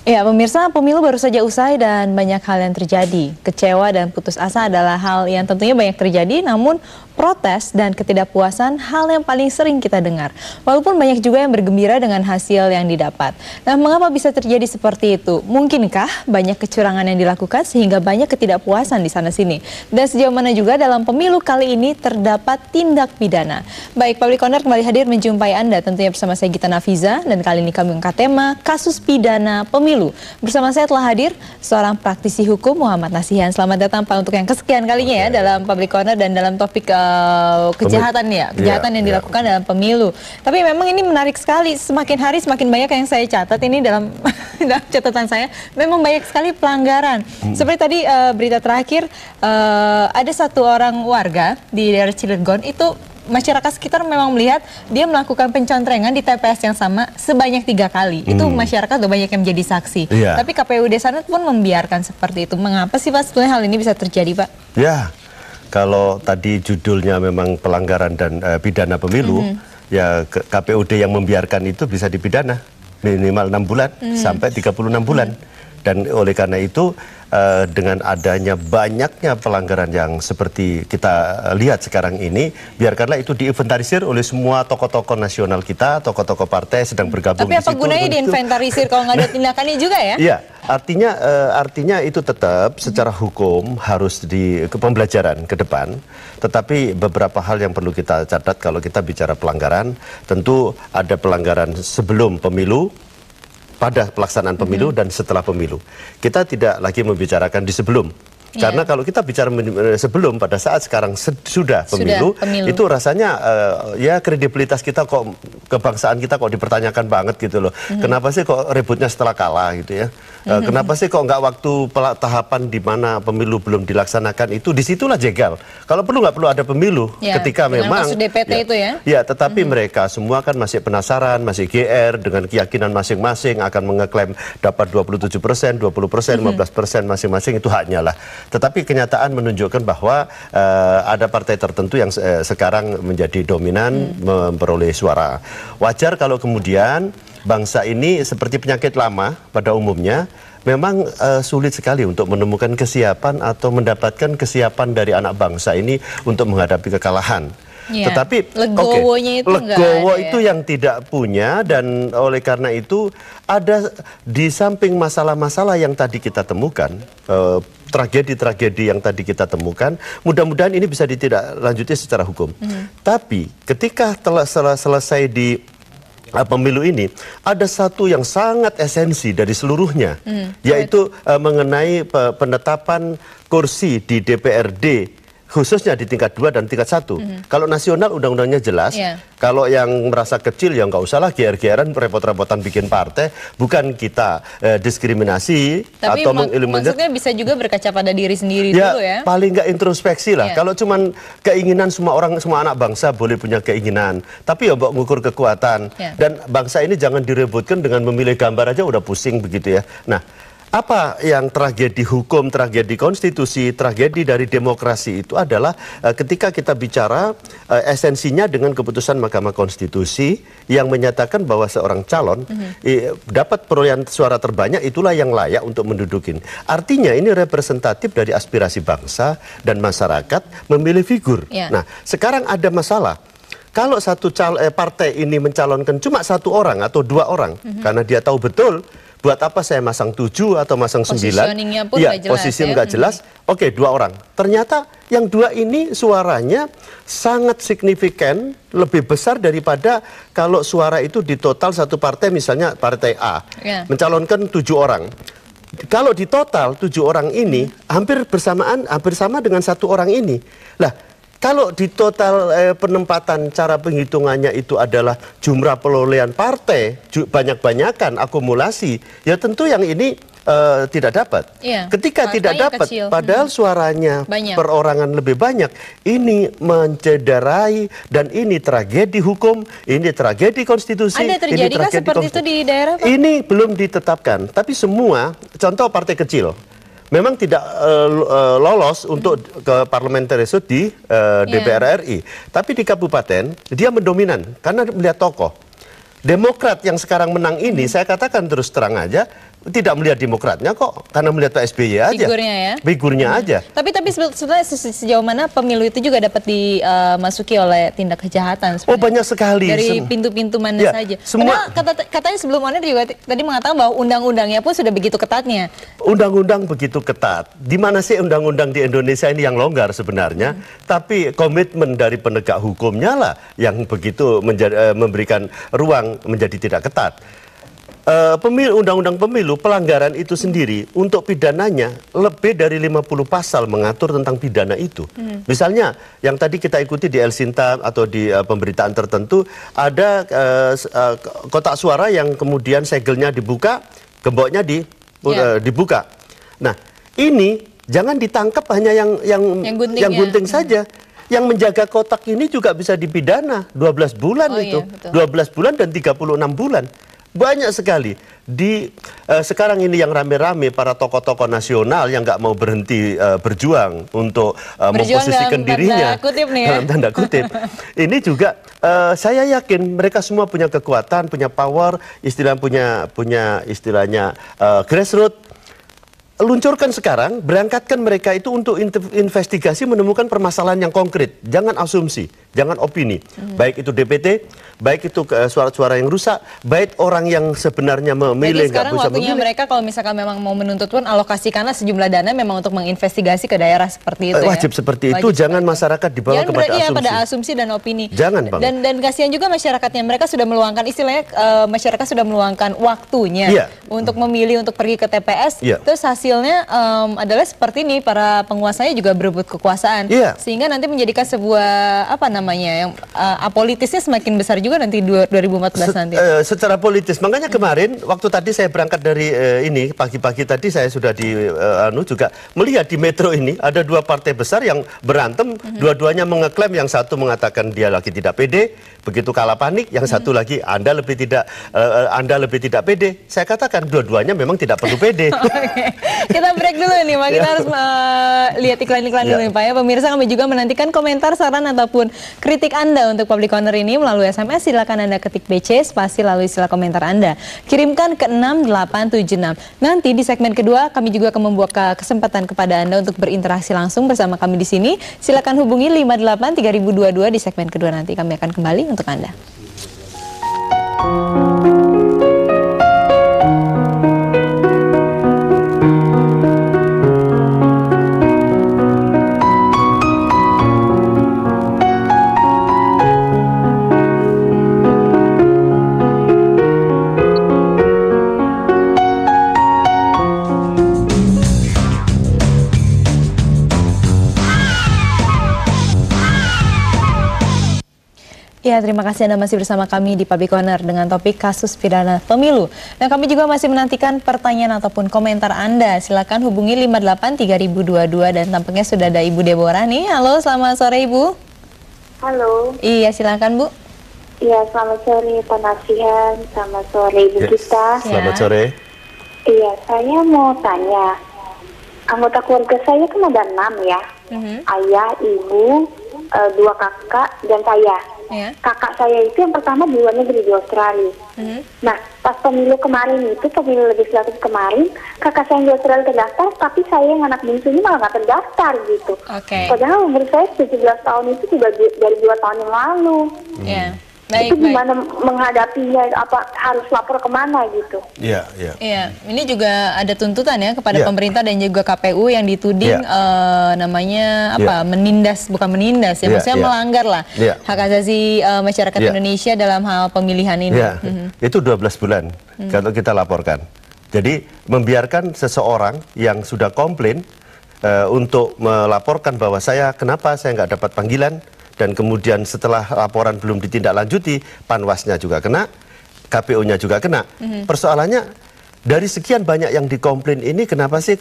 Ya, pemirsa, pemilu baru saja usai dan banyak hal yang terjadi. Kecewa dan putus asa adalah hal yang tentunya banyak terjadi, namun protes dan ketidakpuasan hal yang paling sering kita dengar. Walaupun banyak juga yang bergembira dengan hasil yang didapat. Nah, mengapa bisa terjadi seperti itu? Mungkinkah banyak kecurangan yang dilakukan sehingga banyak ketidakpuasan di sana-sini? Dan sejauh mana juga dalam pemilu kali ini terdapat tindak pidana? Baik, Public Corner kembali hadir menjumpai Anda tentunya bersama saya Gita Nafiza, dan kali ini kami mengangkat tema kasus pidana pemilu. Bersama saya telah hadir seorang praktisi hukum, Muhammad Nasihan. Selamat datang Pak untuk yang kesekian kalinya ya dalam Public Corner dan dalam topik kejahatan yang dilakukan dalam pemilu. Tapi memang ini menarik sekali, semakin hari semakin banyak yang saya catat ini dalam catatan saya, memang banyak sekali pelanggaran. Seperti tadi berita terakhir, ada satu orang warga di daerah Cilegon itu, masyarakat sekitar memang melihat dia melakukan pencontrengan di TPS yang sama sebanyak 3 kali. Itu masyarakat udah banyak yang menjadi saksi. Tapi KPUD sana pun membiarkan seperti itu. Mengapa sih Pak sebetulnya hal ini bisa terjadi, Pak? Ya, kalau tadi judulnya memang pelanggaran dan pidana pemilu, ya KPUD yang membiarkan itu bisa dipidana minimal 6 bulan sampai 36 bulan. Dan oleh karena itu dengan adanya banyaknya pelanggaran yang seperti kita lihat sekarang ini, biarkanlah itu diinventarisir oleh semua tokoh-tokoh nasional kita, tokoh-tokoh partai sedang bergabung di situ. Tapi apa gunanya diinventarisir kalau nggak ada tindakannya juga ya? Iya, artinya itu tetap secara hukum harus di pembelajaran ke depan. Tetapi beberapa hal yang perlu kita catat kalau kita bicara pelanggaran, tentu ada pelanggaran sebelum pemilu, pada pelaksanaan pemilu dan setelah pemilu. Kita tidak lagi membicarakan di sebelum. Karena kalau kita bicara sebelum, pada saat sekarang sudah pemilu, itu rasanya ya kredibilitas kita kok, kebangsaan kita kok dipertanyakan banget gitu loh. Kenapa sih kok ributnya setelah kalah gitu ya? Kenapa sih kok nggak waktu tahapan di mana pemilu belum dilaksanakan itu, disitulah jegal. Kalau perlu nggak perlu ada pemilu ketika memang DPT itu ya? Ya, tetapi mereka semua kan masih penasaran, masih GR dengan keyakinan masing-masing akan mengeklaim dapat 27%, 20%, 15% masing-masing, itu haknya lah. Tetapi kenyataan menunjukkan bahwa ada partai tertentu yang sekarang menjadi dominan memperoleh suara. Wajar kalau kemudian bangsa ini seperti penyakit lama pada umumnya, memang sulit sekali untuk menemukan kesiapan atau mendapatkan kesiapan dari anak bangsa ini untuk menghadapi kekalahan. Tetapi legowo itu yang tidak punya, dan oleh karena itu ada di samping masalah-masalah yang tadi kita temukan, tragedi-tragedi yang tadi kita temukan, mudah-mudahan ini bisa ditindaklanjuti secara hukum. Tapi ketika telah selesai di pemilu ini, ada satu yang sangat esensi dari seluruhnya, yaitu mengenai penetapan kursi di DPRD, khususnya di tingkat 2 dan tingkat 1. Kalau nasional undang-undangnya jelas, kalau yang merasa kecil ya nggak usah lah GR-GRan repot-repotan bikin partai, bukan kita diskriminasi tapi atau maksudnya bisa juga berkaca pada diri sendiri dulu ya. Paling nggak introspeksi lah. Kalau cuman keinginan semua anak bangsa boleh punya keinginan, tapi ya mbok ngukur kekuatan. Dan bangsa ini jangan direbutkan dengan memilih gambar aja udah pusing begitu ya. Nah, apa yang tragedi hukum, tragedi konstitusi, tragedi dari demokrasi itu adalah ketika kita bicara esensinya dengan keputusan Mahkamah Konstitusi yang menyatakan bahwa seorang calon dapat perolehan suara terbanyak, itulah yang layak untuk mendudukin. Artinya ini representatif dari aspirasi bangsa dan masyarakat memilih figur. Nah, sekarang ada masalah. Kalau satu partai ini mencalonkan cuma 1 orang atau 2 orang, karena dia tahu betul buat apa saya masang 7 atau masang 9? Positioningnya pun nggak jelas, posisinya nggak jelas. Oke, 2 orang. Ternyata yang 2 ini suaranya sangat signifikan, lebih besar daripada kalau suara itu di total satu partai, misalnya partai A mencalonkan 7 orang. Kalau di total 7 orang ini hampir sama dengan 1 orang ini. Lah, kalau di total penempatan cara penghitungannya itu adalah jumlah perolehan partai, banyak-banyakan akumulasi, ya tentu yang ini tidak dapat. Ketika tidak dapat, padahal suaranya perorangan lebih banyak, ini mencederai, dan ini tragedi hukum, ini tragedi konstitusi. Ada terjadikah seperti itu di daerah, Pak? Ini belum ditetapkan, tapi semua, contoh partai kecil, memang tidak lolos untuk ke parliamentarian di DPR RI. Tapi di kabupaten dia mendominan karena melihat tokoh. Demokrat yang sekarang menang ini, saya katakan terus terang aja, tidak melihat Demokratnya kok, karena melihat Pak SBY aja. Figurnya ya. Figurnya aja. Tapi sebenarnya sejauh mana pemilu itu juga dapat dimasuki oleh tindak kejahatan sebenarnya? Oh, banyak sekali. Dari pintu-pintu mana ya, saja. Semua Katanya sebelum Anda juga tadi mengatakan bahwa undang-undangnya pun sudah begitu ketatnya. Undang-undang begitu ketat. Di mana sih undang-undang di Indonesia ini yang longgar sebenarnya? Tapi komitmen dari penegak hukumnya lah yang begitu memberikan ruang menjadi tidak ketat. Undang-undang pemilu, pelanggaran itu sendiri untuk pidananya lebih dari 50 pasal mengatur tentang pidana itu. Misalnya yang tadi kita ikuti di El Sinta atau di pemberitaan tertentu, ada kotak suara yang kemudian segelnya dibuka, gemboknya dibuka. Nah, ini jangan ditangkap hanya yang gunting saja. Yang menjaga kotak ini juga bisa dipidana 12 bulan itu. Iya, 12 bulan dan 36 bulan. Banyak sekali. Sekarang ini yang rame-rame para tokoh-tokoh nasional yang nggak mau berhenti berjuang untuk memposisikan dirinya dalam tanda kutip. Ini juga saya yakin mereka semua punya kekuatan, punya power, punya istilahnya grassroots. Luncurkan sekarang, berangkatkan mereka itu untuk investigasi, menemukan permasalahan yang konkret. Jangan asumsi, jangan opini. Baik itu DPT, baik itu suara-suara yang rusak, baik orang yang sebenarnya memilih nggak bisa memilih. Jadi sekarang waktunya mereka kalau misalkan memang mau menuntut pun alokasikanlah sejumlah dana memang untuk menginvestigasi ke daerah seperti itu. Wajib seperti itu, jangan masyarakat dibawa kepada asumsi. Pada asumsi dan opini. Jangan banget. Dan kasihan juga masyarakatnya, mereka sudah meluangkan istilahnya masyarakat sudah meluangkan waktunya untuk memilih, untuk pergi ke TPS. Terus hasilnya adalah seperti ini, para penguasanya juga berebut kekuasaan, sehingga nanti menjadikan sebuah yang apolitisnya semakin besar juga nanti 2014 nanti. Secara politis, makanya kemarin waktu tadi saya berangkat dari ini pagi-pagi tadi saya sudah juga melihat di Metro ini ada dua partai besar yang berantem, dua-duanya mengeklaim, yang satu mengatakan dia lagi tidak pede, begitu kalah panik, yang satu lagi Anda lebih tidak pede. Saya katakan dua-duanya memang tidak perlu pede. Kita break dulu nih, Pak. Kita harus lihat iklan-iklan dulu nih, Pak ya. Pemirsa, kami juga menantikan komentar, saran ataupun kritik Anda untuk Public Corner ini melalui SMS. Silakan Anda ketik BC spasi lalu istilah komentar Anda. Kirimkan ke 6876. Nanti di segmen kedua kami juga akan membuka kesempatan kepada Anda untuk berinteraksi langsung bersama kami di sini. Silakan hubungi 58 3022 di segmen kedua, nanti kami akan kembali untuk Anda. Ya, terima kasih Anda masih bersama kami di Public Corner dengan topik kasus pidana pemilu. Dan kami juga masih menantikan pertanyaan ataupun komentar Anda. Silakan hubungi 58 3022 dan tampaknya sudah ada Ibu Deborah nih. Halo, selamat sore Ibu. Halo. Iya, silakan Bu. Iya, selamat sore Pak Nasihan, selamat sore Ibu kita. Selamat sore. Iya, saya mau tanya. Anggota keluarga saya kan ada 6 ya. Ayah, ibu, 2 kakak, dan saya. Kakak saya itu yang pertama di luar negeri, di Australia. Nah, pas pemilu kemarin itu, pemilu legislatif kemarin, kakak saya yang di Australia terdaftar, tapi saya yang anak bungsunya malah nggak terdaftar gitu. Padahal umur saya 17 tahun itu sudah dari 2 tahun yang lalu. Itu gimana menghadapinya, apa harus lapor kemana gitu? Iya. Ini juga ada tuntutan ya kepada pemerintah dan juga KPU yang dituding menindas, bukan menindas ya, maksudnya melanggar lah hak asasi masyarakat Indonesia dalam hal pemilihan ini. Itu 12 bulan kalau kita laporkan. Jadi membiarkan seseorang yang sudah komplain untuk melaporkan bahwa kenapa saya nggak dapat panggilan, dan kemudian setelah laporan belum ditindaklanjuti, Panwasnya juga kena, KPU-nya juga kena. Persoalannya dari sekian banyak yang dikomplain ini, kenapa sih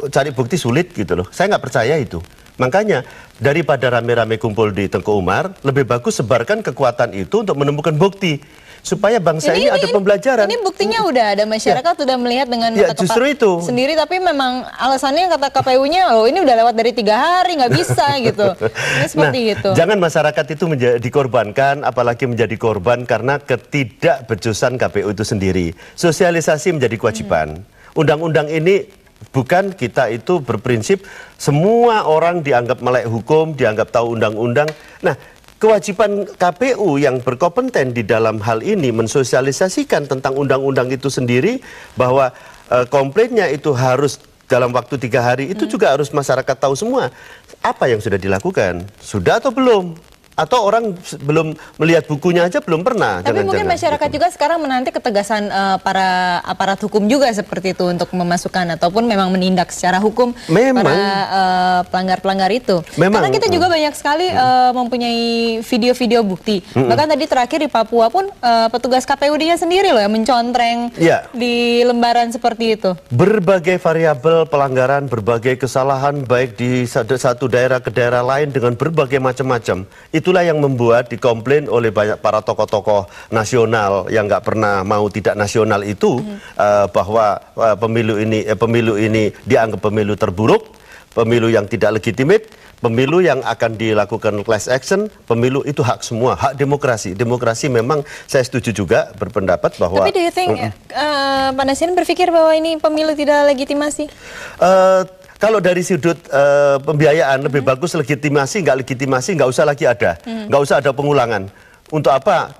cari bukti sulit gitu loh? Saya nggak percaya itu. Makanya daripada rame-rame kumpul di Tengku Umar, lebih bagus sebarkan kekuatan itu untuk menemukan bukti. supaya bangsa ini ada pembelajaran. Ini buktinya udah ada masyarakat sudah melihat dengan mata justru itu sendiri, tapi memang alasannya kata KPU-nya, loh ini udah lewat dari 3 hari nggak bisa gitu. Ini seperti itu. Jangan masyarakat itu dikorbankan, apalagi menjadi korban karena ketidakbecusan KPU itu sendiri. Sosialisasi menjadi kewajiban. Undang-undang ini bukan kita itu berprinsip semua orang dianggap melek hukum, dianggap tahu undang-undang. Nah, kewajiban KPU yang berkompeten di dalam hal ini mensosialisasikan tentang undang-undang itu sendiri, bahwa komplainnya itu harus dalam waktu 3 hari, itu juga harus masyarakat tahu semua. Apa yang sudah dilakukan? Sudah atau belum? Atau orang belum melihat bukunya aja belum pernah. Tapi mungkin masyarakat juga sekarang menanti ketegasan para aparat hukum juga seperti itu untuk memasukkan ataupun memang menindak secara hukum para pelanggar-pelanggar itu. Karena kita juga banyak sekali mempunyai video-video bukti. Bahkan tadi terakhir di Papua pun petugas KPUD-nya sendiri loh yang mencontreng di lembaran seperti itu. Berbagai variabel pelanggaran, berbagai kesalahan baik di satu daerah ke daerah lain dengan berbagai macam-macam. Itulah yang membuat dikomplain oleh banyak para tokoh-tokoh nasional yang nggak pernah mau tidak nasional itu, bahwa pemilu ini dianggap pemilu terburuk, pemilu yang tidak legitimate, pemilu yang akan dilakukan class action, pemilu itu hak semua, hak demokrasi. Demokrasi memang saya setuju juga berpendapat bahwa... Tapi do you think Pak Nasir berpikir bahwa ini pemilu tidak legitimasi? Kalau dari sudut pembiayaan lebih bagus legitimasi, nggak usah lagi ada, nggak usah ada pengulangan. Untuk apa?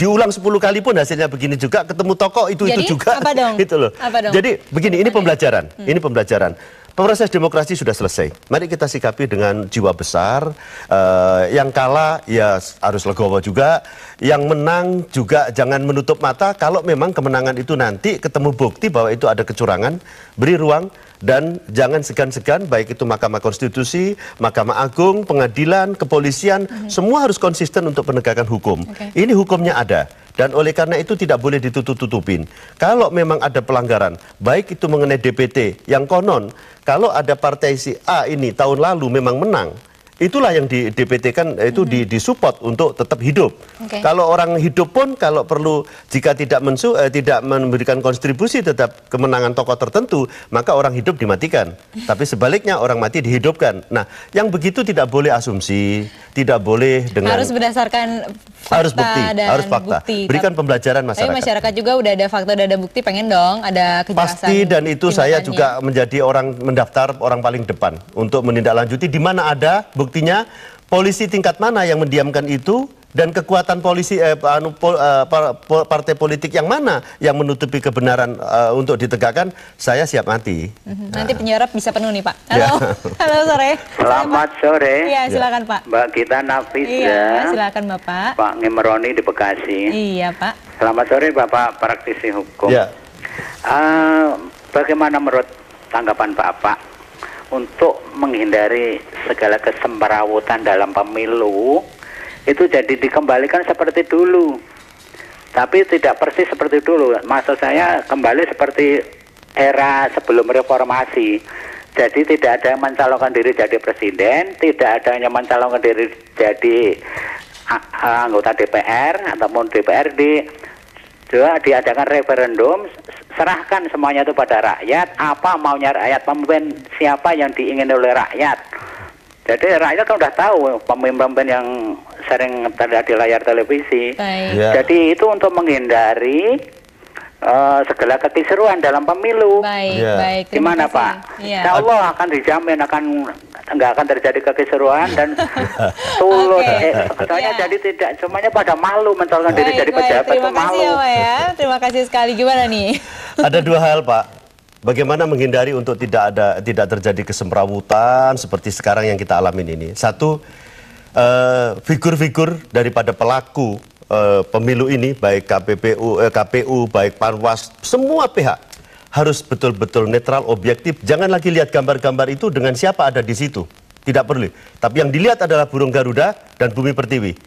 Diulang 10 kali pun hasilnya begini juga, ketemu tokoh itu juga. Apa dong? Gitu loh. Apa dong? Jadi begini, ini pembelajaran, ini pembelajaran. Proses demokrasi sudah selesai. Mari kita sikapi dengan jiwa besar. Yang kalah ya harus legowo juga. Yang menang juga jangan menutup mata. Kalau memang kemenangan itu nanti ketemu bukti bahwa itu ada kecurangan, beri ruang. Dan jangan segan-segan, baik itu Mahkamah Konstitusi, Mahkamah Agung, pengadilan, kepolisian, semua harus konsisten untuk penegakan hukum. Ini hukumnya ada. Dan oleh karena itu tidak boleh ditutup-tutupin. Kalau memang ada pelanggaran, baik itu mengenai DPT, yang konon, kalau ada partai si A ini tahun lalu memang menang, itulah yang di DPT kan itu disupport untuk tetap hidup. Kalau orang hidup pun kalau perlu jika tidak memberikan kontribusi tetap kemenangan tokoh tertentu, maka orang hidup dimatikan. Tapi sebaliknya orang mati dihidupkan. Nah, yang begitu tidak boleh asumsi, tidak boleh dengan harus berdasarkan fakta harus bukti, dan harus fakta. Bukti. Berikan pembelajaran masyarakat. Tapi masyarakat juga udah ada fakta, udah ada bukti, pengen dong ada kejelasan. Pasti, dan itu saya juga menjadi orang mendaftar orang paling depan untuk menindaklanjuti di mana ada buktinya, polisi tingkat mana yang mendiamkan itu, dan kekuatan polisi partai politik yang mana yang menutupi kebenaran untuk ditegakkan, saya siap mati. Nanti penyerap bisa penuh nih Pak. Halo, halo sore. Selamat sore. Iya silakan Pak. Mbak Gita Nafis. Iya silakan Bapak. Pak Ngemeroni di Bekasi. Iya Pak. Selamat sore Bapak praktisi hukum. Ya. Bagaimana menurut tanggapan Bapak untuk menghindari segala kesemrawutan dalam pemilu itu jadi dikembalikan seperti dulu, tapi tidak persis seperti dulu. Maksud saya kembali seperti era sebelum reformasi. Jadi tidak ada yang mencalonkan diri jadi presiden, tidak ada yang mencalonkan diri jadi anggota DPR ataupun DPRD. Juga diadakan referendum, serahkan semuanya itu pada rakyat, apa maunya rakyat, pemimpin siapa yang diingini oleh rakyat. Jadi rakyat kan udah tahu pemimpin yang sering terlihat di layar televisi. Jadi itu untuk menghindari segala kekisruan dalam pemilu. Baik. Gimana Pak? Insya Allah akan dijamin nggak akan terjadi kekisruan dan tulus. Soalnya jadi tidak semuanya pada malu mencalonkan diri jadi pejabat itu malu. Terima kasih ya Pak ya. Terima kasih sekali. Gimana nih? Ada 2 hal Pak. Bagaimana menghindari untuk tidak terjadi kesemrawutan seperti sekarang yang kita alamin ini. Satu, figur-figur daripada pelaku pemilu ini, baik KPU, baik Panwas, semua pihak harus betul-betul netral, objektif. Jangan lagi lihat gambar-gambar itu dengan siapa ada di situ. Tidak perlu. Tapi yang dilihat adalah burung Garuda dan Bumi Pertiwi.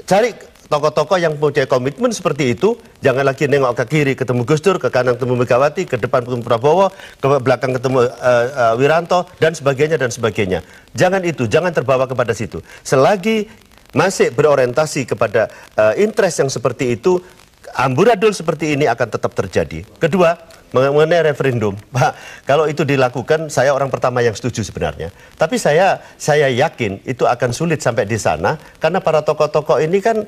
Cari tokoh-tokoh yang punya komitmen seperti itu. Jangan lagi nengok ke kiri ketemu Gus Dur, ke kanan ketemu Megawati, ke depan ketemu Prabowo, ke belakang ketemu Wiranto, dan sebagainya. Jangan itu, jangan terbawa kepada situ. Selagi masih berorientasi kepada interest yang seperti itu, amburadul seperti ini akan tetap terjadi. Kedua, mengenai referendum, Pak, kalau itu dilakukan, saya orang pertama yang setuju sebenarnya. Tapi saya yakin itu akan sulit sampai di sana, karena para tokoh-tokoh ini kan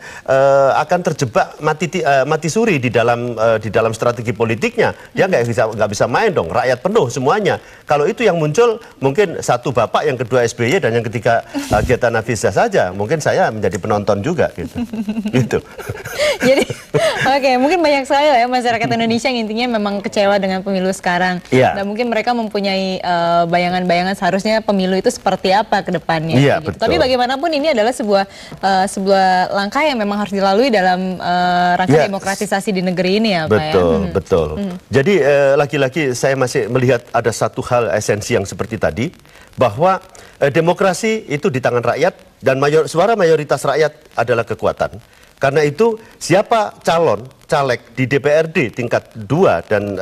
akan terjebak mati suri di dalam strategi politiknya. Dia nggak bisa main dong, rakyat penuh semuanya. Kalau itu yang muncul, mungkin satu Bapak, yang kedua SBY, dan yang ketiga Geta Nafisa saja. Mungkin saya menjadi penonton juga gitu. Gitu. Jadi, oke, mungkin banyak sekali lah ya masyarakat Indonesia yang intinya memang kecewa dengan pemilu sekarang. Dan mungkin mereka mempunyai bayangan-bayangan seharusnya pemilu itu seperti apa ke depannya. Gitu. Tapi bagaimanapun ini adalah sebuah langkah yang memang harus dilalui dalam rangka demokratisasi di negeri ini ya, Pak. Betul. Jadi lagi-lagi saya masih melihat ada satu hal esensi yang seperti tadi, bahwa demokrasi itu di tangan rakyat, dan suara mayoritas rakyat adalah kekuatan. Karena itu siapa caleg di DPRD tingkat 2 dan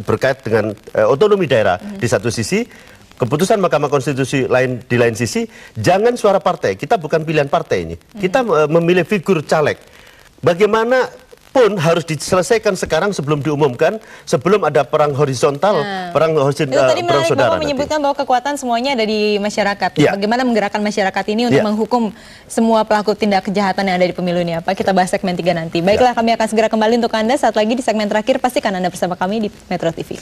berkait dengan otonomi daerah di satu sisi, keputusan Mahkamah Konstitusi di lain sisi, jangan suara partai. Kita bukan pilihan partai ini. Kita memilih figur caleg. Bagaimana pun harus diselesaikan sekarang sebelum diumumkan, sebelum ada perang horizontal, perang saudara. Tadi menarik Bapak menyebutkan bahwa kekuatan semuanya ada di masyarakat. Bagaimana menggerakkan masyarakat ini untuk menghukum semua pelaku tindak kejahatan yang ada di pemilu ini, apa? Kita bahas segmen 3 nanti. Baiklah, kami akan segera kembali untuk Anda saat lagi di segmen terakhir. Pastikan Anda bersama kami di Metro TV.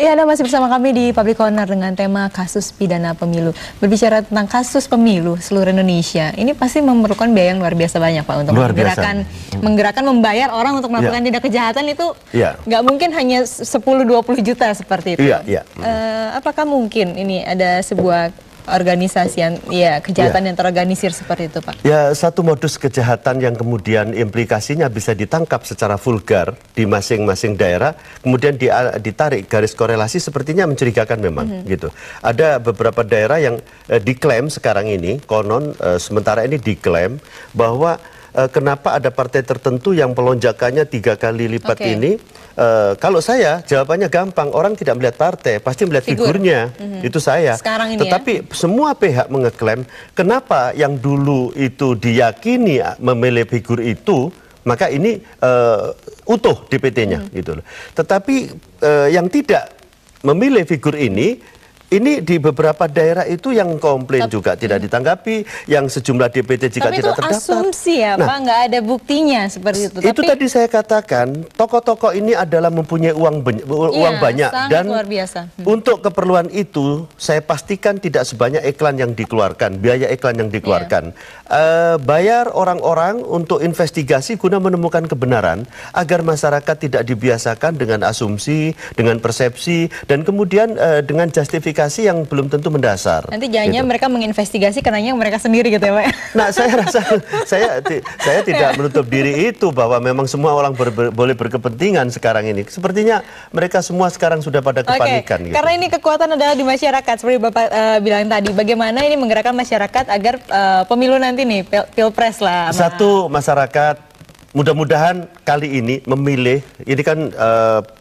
Anda masih bersama kami di Public Corner dengan tema kasus pidana pemilu. Berbicara tentang kasus pemilu seluruh Indonesia, ini pasti memerlukan biaya yang luar biasa banyak, Pak, untuk menggerakkan membayar orang untuk melakukan tindak kejahatan itu nggak mungkin hanya 10-20 juta seperti itu. Apakah mungkin ini ada sebuah organisasi yang kejahatan yang terorganisir seperti itu, Pak? Ya, satu modus kejahatan yang kemudian implikasinya bisa ditangkap secara vulgar di masing-masing daerah, kemudian ditarik garis korelasi, sepertinya mencurigakan memang gitu. Ada beberapa daerah yang diklaim sekarang ini, konon sementara ini diklaim bahwa kenapa ada partai tertentu yang pelonjakannya 3 kali lipat ini. Kalau saya, jawabannya gampang. Orang tidak melihat partai, pasti melihat figurnya. Itu saya. Tetapi semua pihak mengeklaim, kenapa yang dulu itu diyakini memilih figur itu, maka ini utuh DPT-nya. Gitu. Tetapi yang tidak memilih figur ini di beberapa daerah itu yang komplain juga tidak ditanggapi, yang sejumlah DPT jika tidak terdaftar. Tapi itu asumsi ya, Pak, nggak ada buktinya seperti itu. Itu tadi saya katakan, tokoh-tokoh ini adalah mempunyai uang banyak, dan luar biasa. Untuk keperluan itu, saya pastikan tidak sebanyak iklan yang dikeluarkan, biaya iklan yang dikeluarkan. Bayar orang-orang untuk investigasi guna menemukan kebenaran, agar masyarakat tidak dibiasakan dengan asumsi, dengan persepsi, dan kemudian dengan justifikasi yang belum tentu mendasar. Nanti jangan-jangan mereka menginvestigasi karenanya mereka sendiri gitu ya, Pak? Nah, saya rasa saya tidak menutup diri itu, bahwa memang semua orang boleh berkepentingan sekarang ini. Sepertinya mereka semua sekarang sudah pada kepanikan. Gitu. Karena ini kekuatan adalah di masyarakat, seperti Bapak bilang tadi. Bagaimana ini menggerakkan masyarakat agar pemilu nanti nih, pilpres lah. Satu, masyarakat mudah-mudahan kali ini memilih, ini kan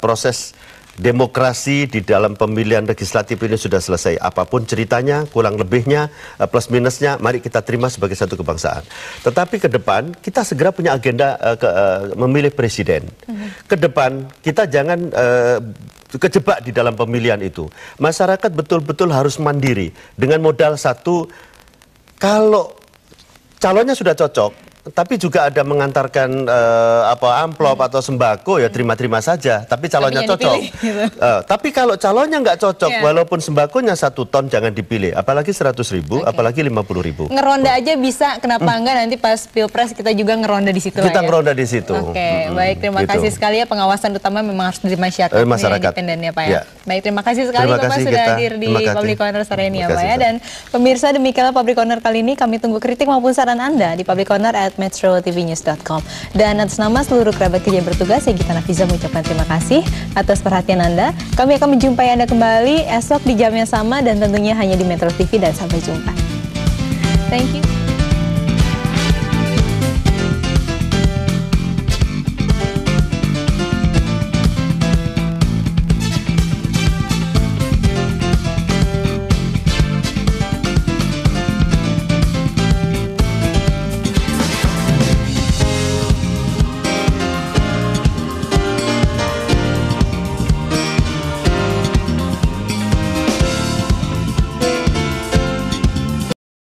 proses demokrasi di dalam pemilihan legislatif ini sudah selesai. Apapun ceritanya, kurang lebihnya, plus minusnya, mari kita terima sebagai satu kebangsaan. Tetapi ke depan, kita segera punya agenda memilih presiden. Ke depan, kita jangan kejebak di dalam pemilihan itu. Masyarakat betul-betul harus mandiri. Dengan modal satu, kalau calonnya sudah cocok, tapi juga ada mengantarkan amplop atau sembako, ya terima-terima saja. Tapi calonnya cocok. Tapi kalau calonnya nggak cocok, walaupun sembakonya 1 ton, jangan dipilih. Apalagi 100.000, apalagi 50.000. Ngeronda aja bisa, kenapa enggak nanti pas pilpres kita juga ngeronda di situ. Kita ngeronda di situ. Baik, terima kasih sekali ya. Pengawasan utama memang harus dari masyarakat. Independen ya, Pak ya. Baik, terima kasih sekali Bapak sudah hadir di Public Corner sore ini ya, Pak ya. Dan pemirsa, demikianlah Public Corner kali ini. Kami tunggu kritik maupun saran Anda di publiccorner@ metrotvnews.com. Dan atas nama seluruh kerabat kerja yang bertugas, saya Gita Nafiza mengucapkan terima kasih atas perhatian Anda. Kami akan menjumpai Anda kembali esok di jam yang sama dan tentunya hanya di Metro TV, dan sampai jumpa. Thank you.